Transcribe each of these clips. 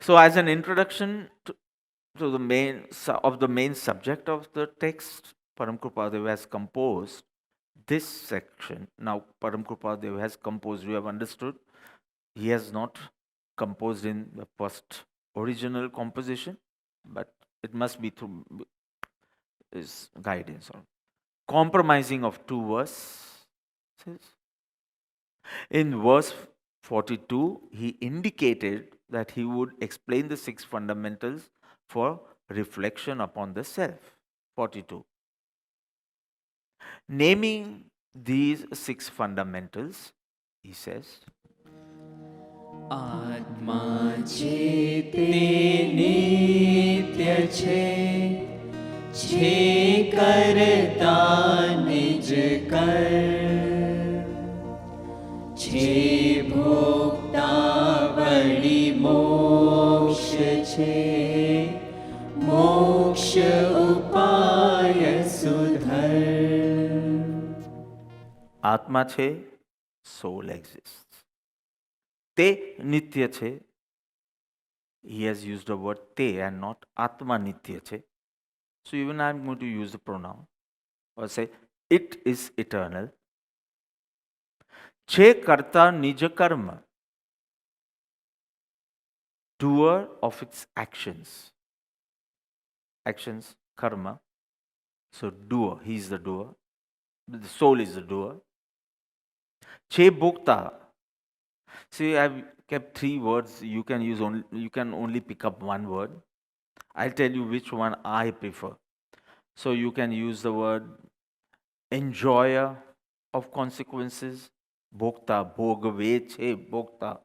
So, as an introduction to the main subject of the text, Param Kripadev has composed this section. Now, Param Kripadev has composed. You have understood. He has not composed in the first original composition, but it must be through his guidance or compromising of two verses. In verse 42, he indicated that he would explain the six fundamentals for reflection upon the self. 42. Naming these six fundamentals, he says, आत्मा चेते नित्य छे करता निज कर छे भोक्ता वळी मोक्ष छे मोक्ष उपाय सुधर આત્મા છે, soul exists. તે નિત્ય છે. He has used the word te and not atma nitya che. So even I'm going to use the pronoun or say it is eternal. Che karta nija karma, doer of its actions. Actions, karma. So doer, he is the doer. The soul is the doer. Che bhokta. See, I've kept three words. You can only pick up one word. I'll tell you which one I prefer. So you can use the word enjoyer of consequences. Bhokta, bhogave che bhokta.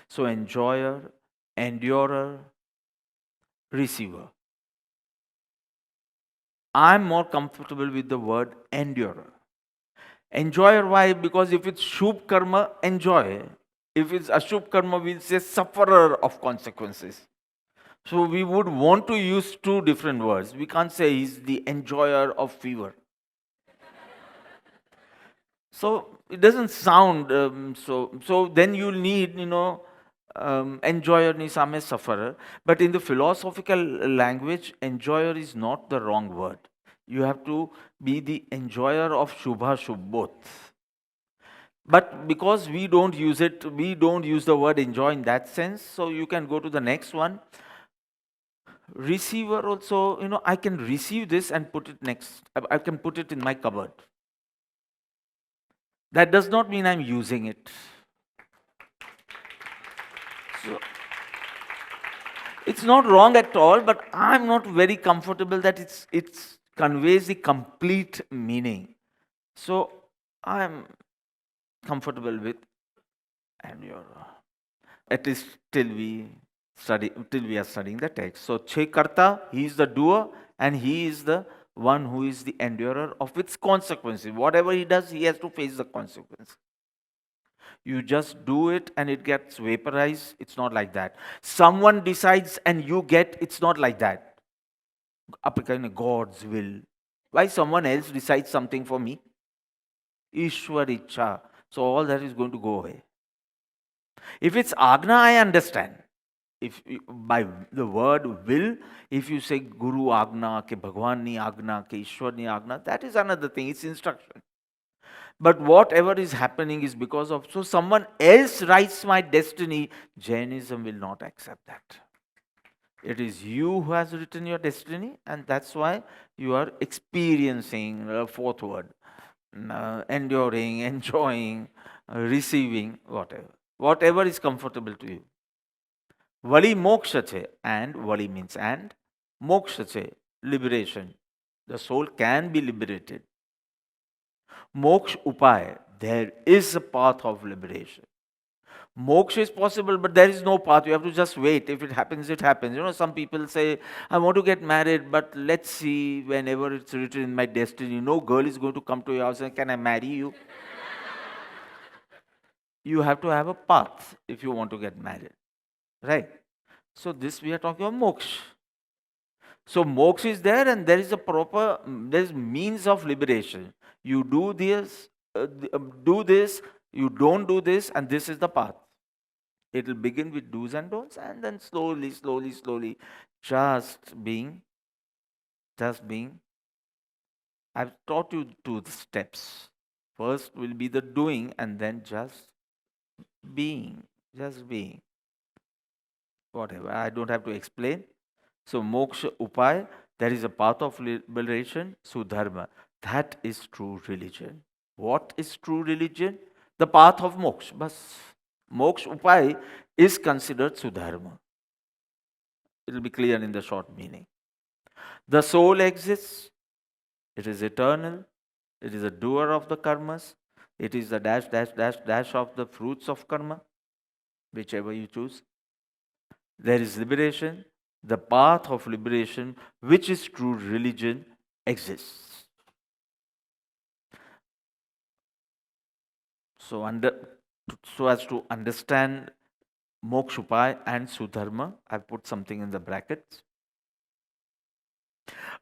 So enjoyer, endurer, receiver. I'm more comfortable with the word endurer. Enjoyer, why? Because if it's Shubh karma, enjoy. If it's Ashubh karma, we'll say sufferer of consequences. So we would want to use two different words. We can't say he's the enjoyer of fever. So it doesn't sound so. Then you'll need, enjoyer ni same sufferer. But in the philosophical language, enjoyer is not the wrong word. You have to be the enjoyer of Shubha Shubh both. But because we don't use the word enjoy in that sense, so you can go to the next one. Receiver also, I can receive this and put it next. I can put it in my cupboard. That does not mean I'm using it. So, it's not wrong at all, but I'm not very comfortable that it conveys the complete meaning. So I'm comfortable with endurer. At least till we are studying the text. So che karta, he is the doer, and he is the one who is the endurer of its consequences. Whatever he does, he has to face the consequence. You just do it and it gets vaporized. It's not like that. Someone decides and you get, it's not like that. God's will. Why someone else decides something for me? Ishwar Icha. So all that is going to go away. If it's Agna, I understand. If by the word will, if you say Guru Agna, ke Bhagwan ni Agna, ke Ishwar ni Agna, that is another thing. It's instruction. But whatever is happening is because of, so someone else writes my destiny, Jainism will not accept that. It is you who has written your destiny, and that's why you are experiencing the fourth word, enduring, enjoying, receiving, whatever. Whatever is comfortable to you. Vali moksha che, and vali means and, moksha che, liberation. The soul can be liberated. Moksha upaya, there is a path of liberation. Moksha is possible, but there is no path. You have to just wait. If it happens, it happens. Some people say, I want to get married, but let's see, whenever it's written in my destiny, no girl is going to come to your house and, can I marry you? You have to have a path if you want to get married. Right? So this we are talking about moksha. So moksha is there, and there is there is means of liberation. You do this, you don't do this, and this is the path. It will begin with do's and don'ts, and then slowly, slowly, slowly, just being, just being. I've taught you two steps. First will be the doing, and then being, just being. Whatever. I don't have to explain. So moksha upaya, that is a path of liberation. Sudharma, that is true religion. What is true religion? The path of moksha. Bas. Moksha upaya is considered sudharma. It will be clear in the short meaning. The soul exists. It is eternal. It is a doer of the karmas. It is the dash, dash, dash, dash of the fruits of karma, whichever you choose. There is liberation. The path of liberation, which is true religion, exists. So, so as to understand mokshupai and sudharma, I've put something in the brackets.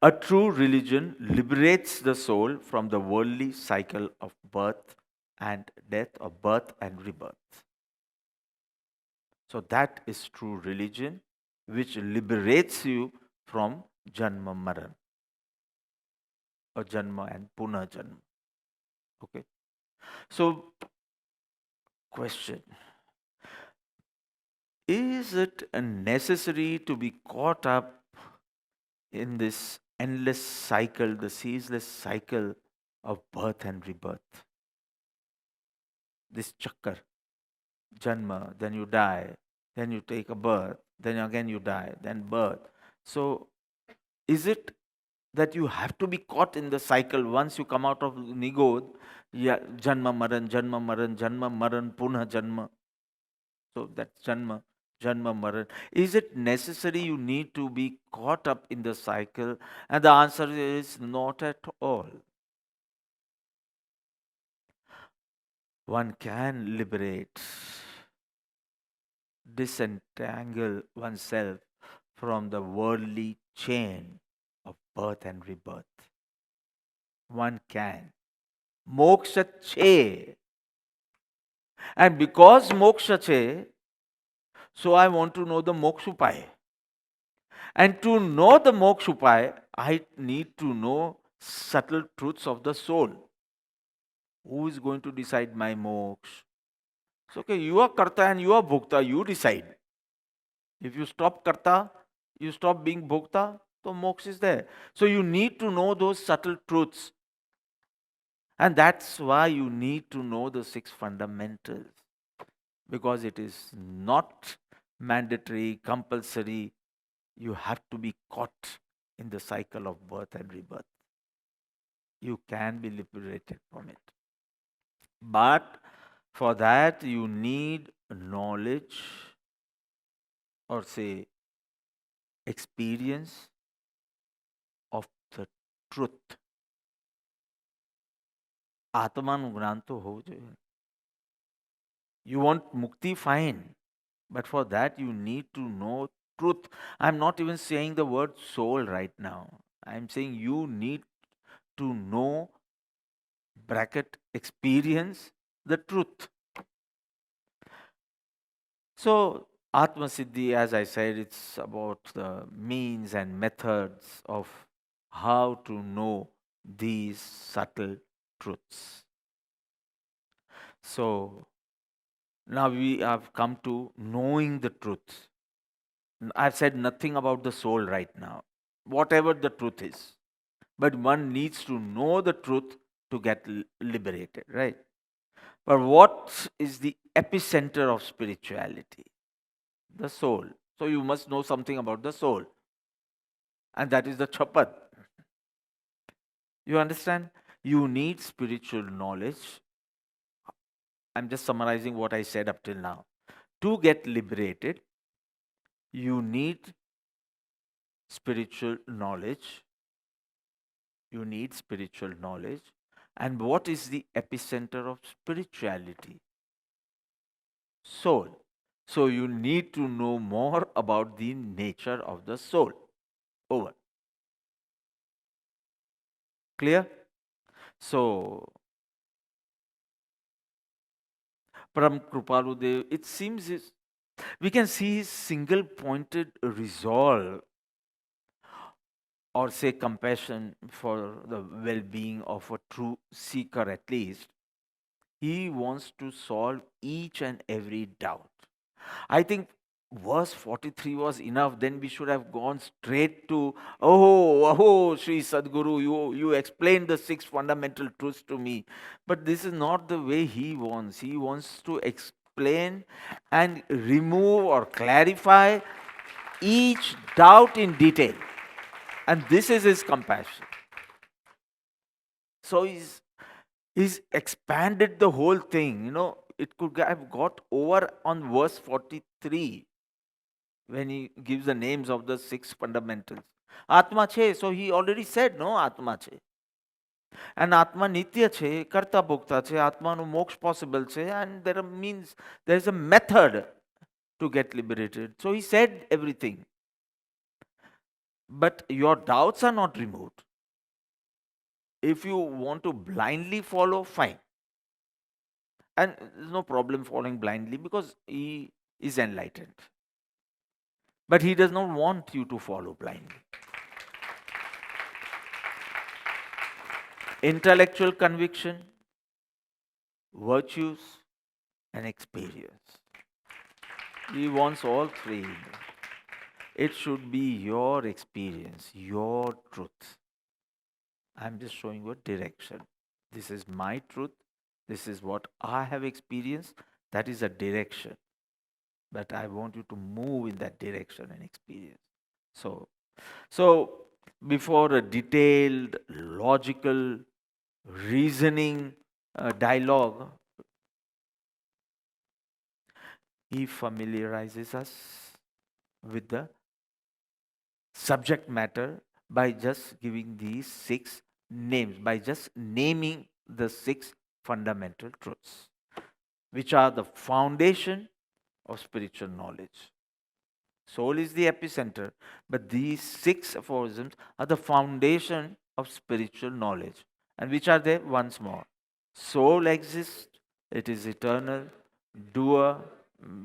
A true religion liberates the soul from the worldly cycle of birth and death, or birth and rebirth. So that is true religion, which liberates you from Janma Maran, or Janma and Puna Janma. Okay. So, question: is it necessary to be caught up in this endless cycle, the ceaseless cycle of birth and rebirth? This chakkar, Janma, then you die, then you take a birth, then again you die, then birth. So, is it that you have to be caught in the cycle once you come out of Nigod? Yeah, Janma Maran, Janma Maran, Janma Maran, Punha Janma. So that's Janma, Janma Maran. Is it necessary you need to be caught up in the cycle? And the answer is not at all. One can liberate, disentangle oneself from the worldly chain of birth and rebirth. One can. Moksha che. And because moksha che, so I want to know the mokshupai. And to know the mokshupai, I need to know subtle truths of the soul. Who is going to decide my moksha? So, okay, you are karta and you are bhokta, you decide. If you stop karta, you stop being bhokta, so moksha is there. So you need to know those subtle truths. And that's why you need to know the six fundamentals. Because it is not mandatory, compulsory. You have to be caught in the cycle of birth and rebirth. You can be liberated from it. But for that, you need knowledge, or say experience of the truth. आत्मानु ज्ञान तो हो जाए. You want mukti, fine. But for that, you need to know truth. I'm not even saying the word soul right now. I'm saying you need to know, bracket, experience the truth. So, Atma Siddhi, as I said, it's about the means and methods of how to know these subtle truths. So, now we have come to knowing the truth. I've said nothing about the soul right now, whatever the truth is. But one needs to know the truth to get liberated, right? But what is the epicenter of spirituality? The soul. So you must know something about the soul. And that is the chapat. You understand? You need spiritual knowledge. I'm just summarizing what I said up till now. To get liberated, you need spiritual knowledge. You need spiritual knowledge. And what is the epicenter of spirituality? Soul. So you need to know more about the nature of the soul. Over. Clear? So, Param Kripaludev, it seems We can see his single pointed resolve, or say compassion for the well being of a true seeker at least. He wants to solve each and every doubt. I think verse 43 was enough. Then we should have gone straight to, Sri Sadguru, you explained the six fundamental truths to me. But this is not the way he wants. He wants to explain and remove or clarify each doubt in detail. And this is his compassion. So he's expanded the whole thing. It could have got over on verse 43 when he gives the names of the six fundamentals. Atma che, so he already said, no, Atma che. And Atma nitya che, karta bhokta che, Atma no moksha possible che, and there is a method to get liberated. So he said everything. But your doubts are not removed. If you want to blindly follow, fine. And there's no problem following blindly because he is enlightened. But he does not want you to follow blindly. Intellectual conviction, virtues, and experience. He wants all three. It should be your experience, your truth. I'm just showing you a direction. This is my truth. This is what I have experienced. That is a direction. But I want you to move in that direction and experience. So before a detailed, logical, reasoning dialogue, he familiarizes us with the subject matter by just giving these six names, by just naming the six fundamental truths, which are the foundation of spiritual knowledge. Soul is the epicenter, but these six aphorisms are the foundation of spiritual knowledge. And which are they? Once more. Soul exists, it is eternal, doer,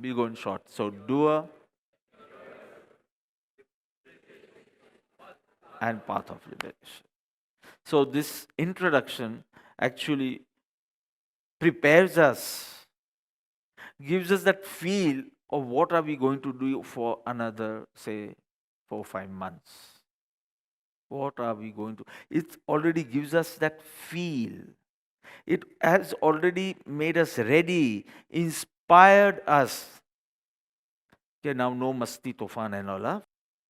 we'll go in short. So, doer and path of liberation. So, this introduction actually prepares us, gives us that feel of what are we going to do for another, say, 4 or 5 months. What are we going to? It already gives us that feel. It has already made us ready, inspired us. Okay, now no masti tofan and all.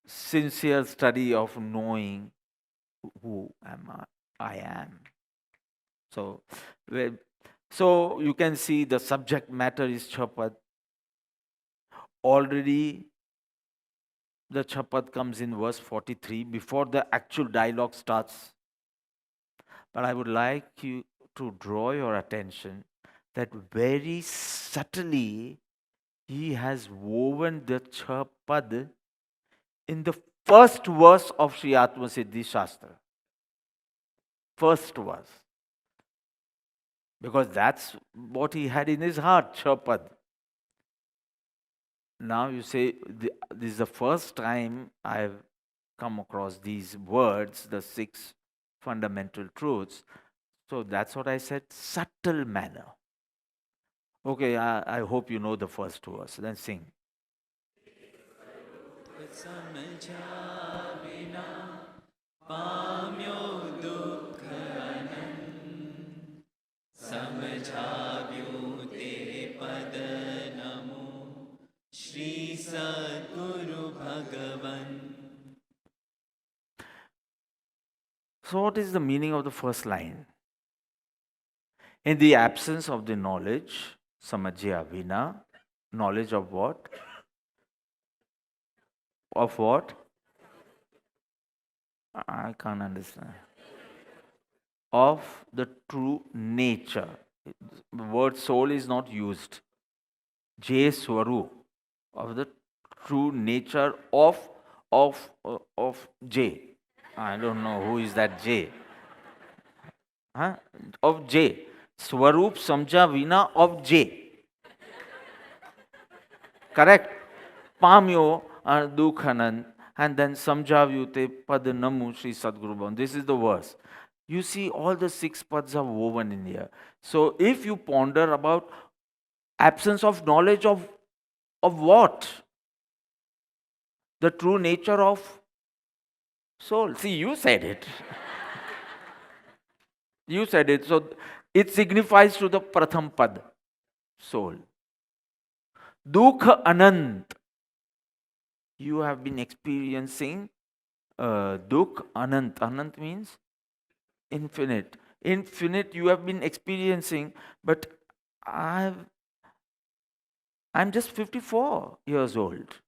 Sincere study of knowing who I am. So you can see the subject matter is Chapad. Already the Chapad comes in verse 43 before the actual dialogue starts. But I would like you to draw your attention that very subtly he has woven the Chapad in the first verse of Sri Atma Siddhi Shastra. First verse. Because that's what he had in his heart, Chapad. Now you say, this is the first time I've come across these words, the six fundamental truths. So that's what I said, subtle manner. Okay, I hope you know the first verse. Then sing. Shri Sadguru Bhagavan. So, what is the meaning of the first line? In the absence of the knowledge, samajya vina, knowledge of what? Of what? I can't understand. Of the true nature. The word soul is not used. J Swaru, of the true nature of J. I don't know who is that J. Huh? Of J. Swarup Samja Vina of J. Correct? Pamyo Dukhanand, and then Samjavyu te pad namu Sri Sadguru Bhavan. This is the verse. You see, all the 6 pads are woven in here. So if you ponder about absence of knowledge of what? The true nature of soul. See, you said it. You said it. So it signifies to the Pratham Pad, soul. Dukha Anant. You have been experiencing Dukh Anant. Anant means infinite. Infinite you have been experiencing, but I'm just 54 years old.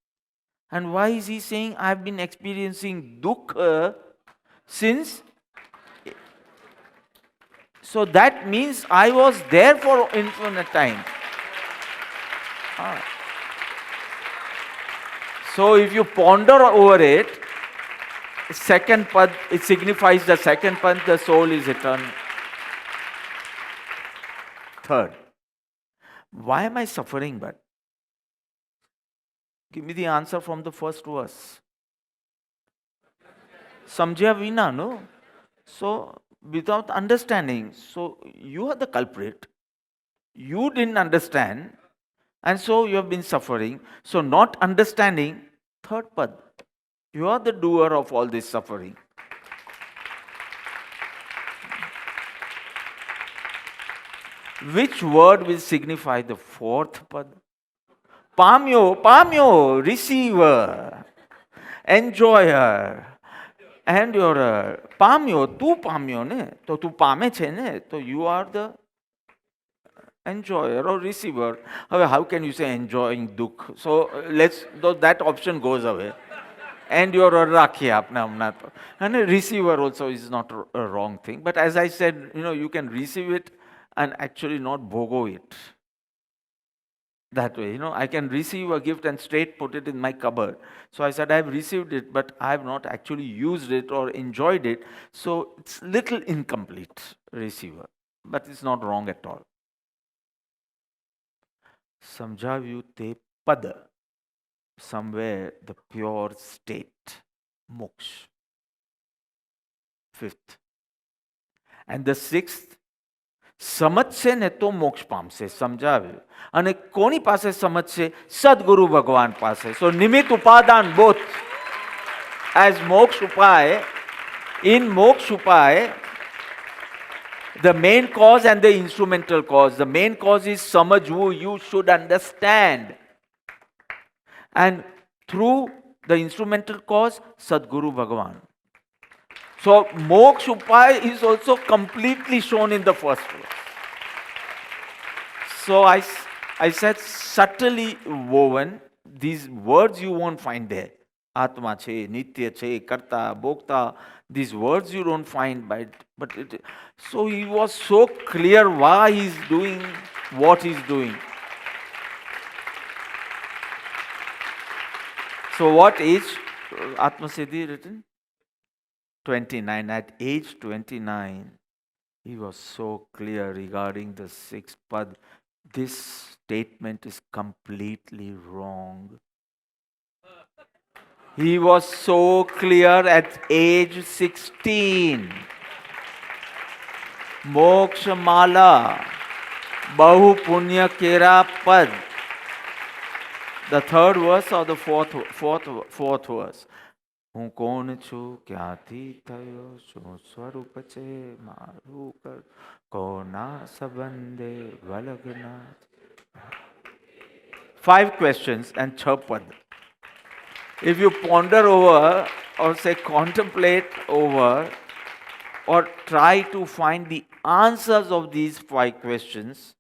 And why is he saying I've been experiencing Dukha since? So that means I was there for infinite time. Ah. So if you ponder over it, second pad, it signifies the second pad, the soul is eternal. Third, why am I suffering but? Give me the answer from the first verse. Samjya vina, no? So without understanding, so you are the culprit. You didn't understand, and so you have been suffering. So not understanding, third pad. You are the doer of all this suffering. Which word will signify the fourth pad? Pamyo, receiver, enjoyer, endurer. Pamyo, tu pamyo ne, to tu pame છે ને, so you are the enjoyer or receiver. How can you say enjoying dukh? So that option goes away. Endurer રાખ્યા આપણે હમણાં તો. And a receiver also is not a wrong thing. But as I said, you can receive it and actually not bhogo it. That way, I can receive a gift and straight put it in my cupboard. So I said, I've received it, but I have not actually used it or enjoyed it. So it's little incomplete receiver, but it's not wrong at all. Samjavyu te pada, somewhere the pure state, moksha. Fifth. And the sixth, સમજશે ને તો મોક્ષ પામશે, સમજાવ્યું. અને કોની પાસે સમજશે? સદગુરુ ભગવાન પાસે. સો નિમિત્ત ઉપાદાન બોથ. એઝ મોક્ષ ઉપાય, in moksha upaya, the main cause and the instrumental cause. The main cause is samajhu, you should understand. And through the instrumental cause, Sadguru Bhagavan. So moksha upaya is also completely shown in the first verse. So I said subtly woven, these words you won't find there. Atma che, nitya che, karta, bhokta, these words you don't find but so he was so clear why he's doing what he's doing. So what age Atma Siddhi written? 29. At age 29, he was so clear regarding the sixth pad. This statement is completely wrong. He was so clear at age 16. Moksha Mala, Bahu Punya Kera Pad. The third verse or the fourth verse. હું કોણ છું, ક્યાંથી થયો, શું સ્વરૂપ છે મારું, કોના સંબંધે વલગના. 5 questions and 6 pad. If you ponder over or say contemplate over or try to find the answers of these 5 questions,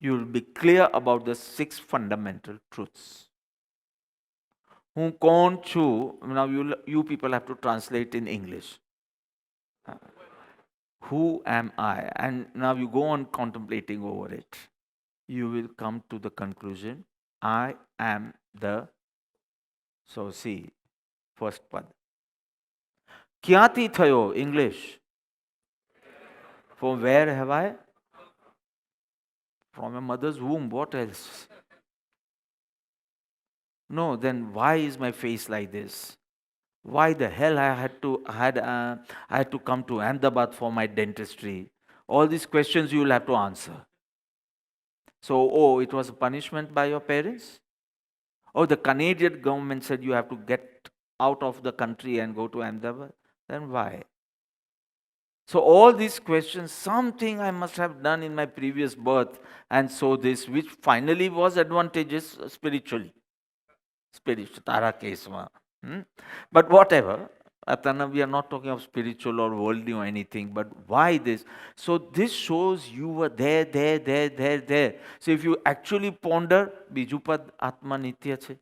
you will be clear about the 6 fundamental truths. હું કોણ છું? Now you people have to translate in English. Who am I? And now you go on contemplating over it. You will come to the conclusion, I am the. So see, first pad. ક્યાંથી થયો? English. From where have I? From a mother's womb. What else? No, then why is my face like this? Why the hell I had to come to Ahmedabad for my dentistry? All these questions you will have to answer. So, oh, it was a punishment by your parents? Oh, the Canadian government said you have to get out of the country and go to Ahmedabad? Then why? So, all these questions, something I must have done in my previous birth, and so this, which finally was advantageous spiritually. Spiritual, Tara Kesma. But whatever, Atana, we are not talking of spiritual or worldly or anything, but why this? So this shows you were there. So if you actually ponder, Bijupad Atma Nitya છે.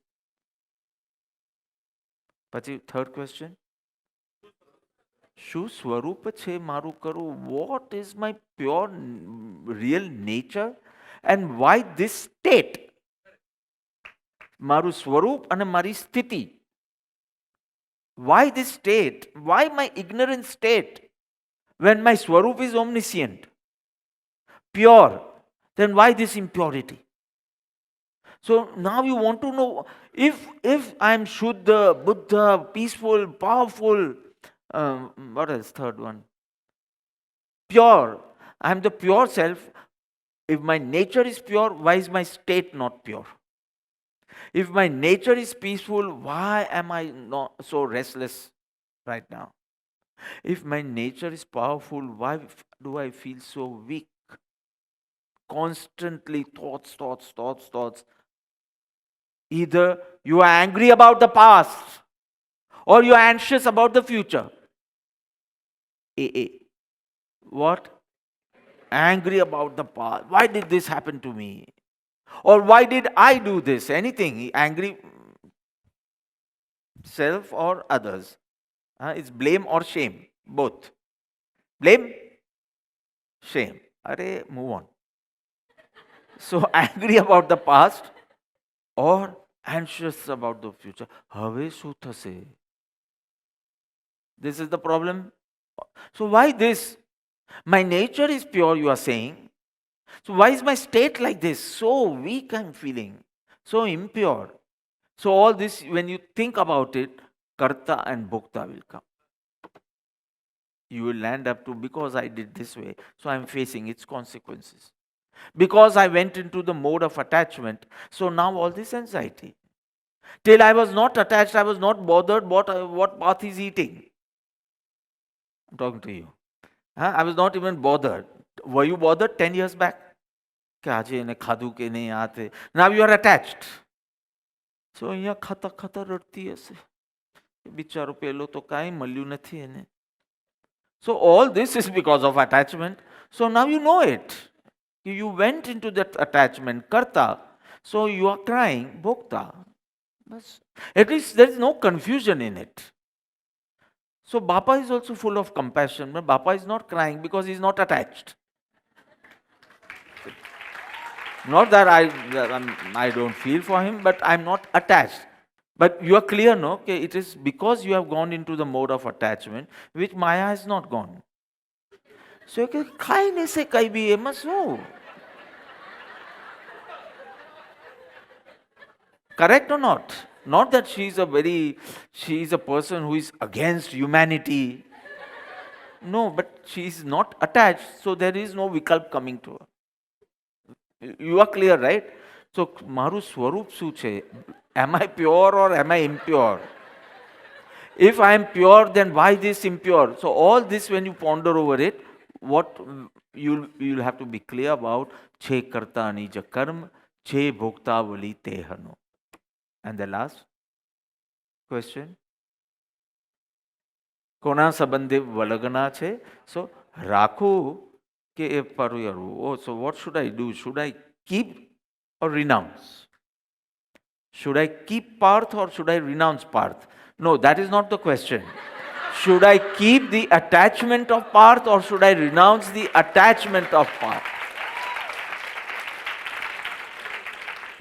પછી third question. શું સ્વરૂપ છે મારું કરું? What is my pure real nature? And why this state? મારું સ્વરૂપ અને મારી સ્થિતિ. Why this state? Why my ignorant state? When my Swarup is omniscient, pure, then why this impurity? So now you want to know, if I am Shuddha, Buddha, peaceful, powerful, what else? Third one. Pure. I am the pure self. If my nature is pure, why is my state not pure? If my nature is peaceful, why am I not so restless right now? If my nature is powerful, why do I feel so weak? Constantly thoughts. Either you are angry about the past or you are anxious about the future. AA. What? Angry about the past. Why did this happen to me? Or why did I do this? Anything. Angry self or others. It's blame or shame. Both. Blame, shame. Arey, move on. So angry about the past or anxious about the future. Have શું થશે? This is the problem. So why this? My nature is pure, you are saying. So why is my state like this? So weak I'm feeling. So impure. So all this, when you think about it, Karta and Bhokta will come. You will land up to, because I did this way, so I'm facing its consequences. Because I went into the mode of attachment, so now all this anxiety. Till I was not attached, I was not bothered what path is eating. I'm talking to you. I was not even bothered. Were you bothered 10 years back? કે આજે એને ખાધું કે નહીં આ તે. Now you are attached. So અહીંયા ખાતા રડતી હશે. બિચારો પેલો તો કાંઈ મળ્યું નથી એને. So all this is because of attachment. So now you know it. You went into that attachment, karta. So you are crying, bhokta. At least there is no confusion in it. So Bapa is also full of compassion, but Bapa is not crying because he is not attached. Not that I don't feel for him, but I'm not attached. But you are clear, no? Okay, it is because you have gone into the mode of attachment, which Maya has not gone. So you can say kai bhi hai, so. Correct or not? Not that she is a person who is against humanity. No, but she is not attached, so there is no vikalp coming to her. You are clear, right? So, maru swarup શું છે? Am I pure or am I impure? If I am pure, then why this impure? So all this, when you ponder over it, what you'll have to be clear about. છે કરતા નિજ કર્મ, છે ભોગતાવલી તેહનો. And the last question. કોના સંબંધે વલગના છે? So રાખું કે એ પરયરું. Oh, so what should I do? Should I keep or renounce? Should I keep Parth or should I renounce Parth? No, that is not the question. Should I keep the attachment of Parth or should I renounce the attachment of Parth?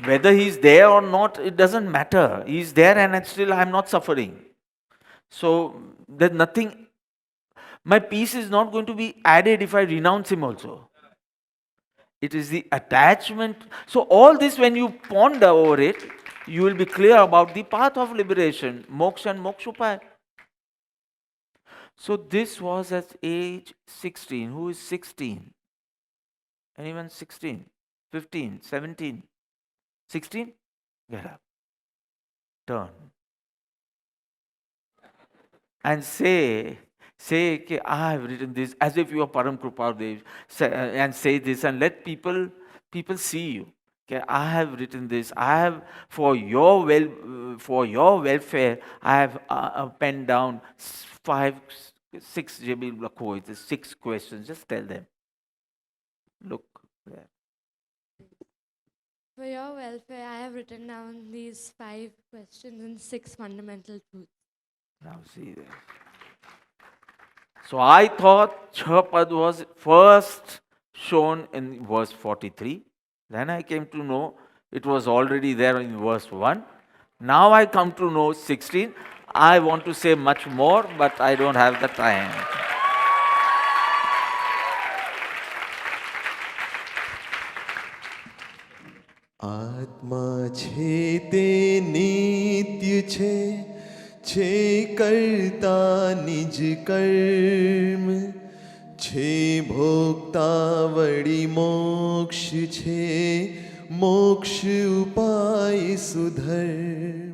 Whether he is there or not, it doesn't matter. He is there and still I am not suffering. So there's nothing. My peace is not going to be added if I renounce him also. It is the attachment. So all this, when you ponder over it, You will be clear about the path of liberation, moksha and mokshupaya. So this was at age 16. Who is 16? Anyone 16? 15? 17? 16? Get up. Turn. And say, "Okay, I have written this," as if you are Param Kripadev, and say this and let people see you. Okay, I have written this. I have for your welfare. I have penned down 6 Jamil Lakho. It is 6 questions. Just tell them. Look there. For your welfare, I have written down these 5 questions and 6 fundamental truths. Now see there. So I thought Chhapad was first shown in verse 43. Then I came to know it was already there in verse 1. Now I come to know 16. I want to say much more, but I don't have the time. આત્મા છે તે નિત્ય છે કરતા નિજ કર્મ છે ભોગતા વળી મોક્ષ છે મોક્ષ ઉપાય સુધર્મ